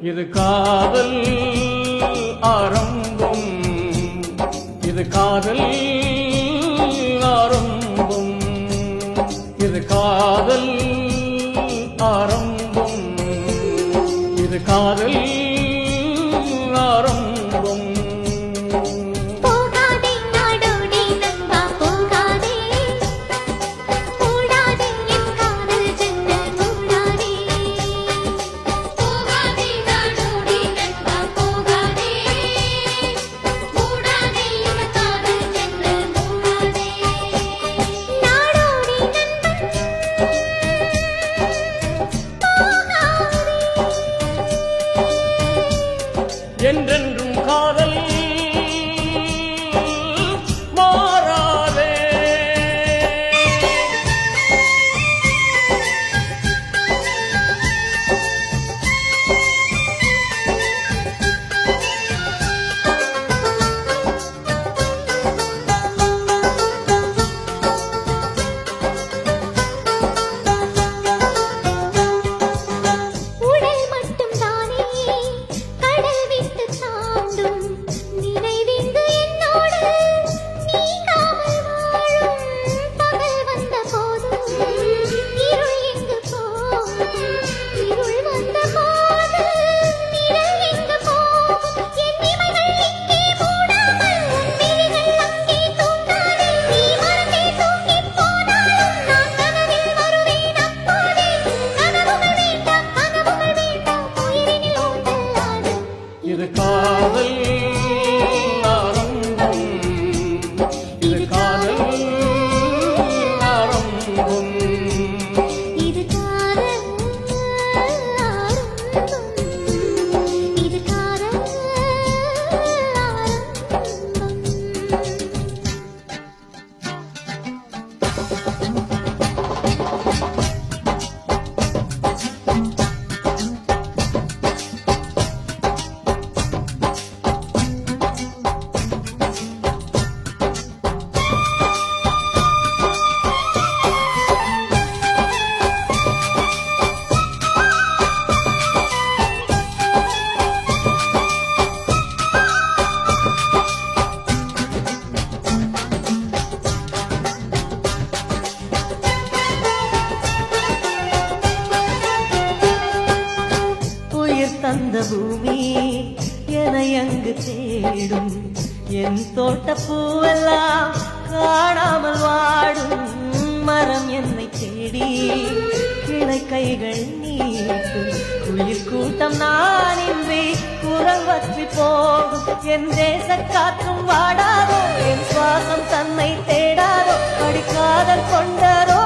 இது காதல் ஆரம்பம், இது காதல் ஆரம்பம், இது காதல் ஆரம்பம், இது காதல் ஆரம்பம். என்றென்றும் காதல் மாறாதே. இது காதல் ஆரம்பம், இது காதல் ஆரம்பம், இது காதல் ஆரம்பம், இது காதல் ஆரம்பம். தந்த பூமி என அங்கு தேடும், என் தோட்ட பூவெல்லாம் காணாமல் வாடும். மரம் என்னை தேடி கிளை கைகள் நீட்டும், உயிர் கூட்டம் நான் இன்றி குரல் வற்றி போகும். என் தேச காற்றும் வாடாதோ, என் சுவாசம் தன்னை தேடாதோ, அடிக்காதல் கொண்டதோ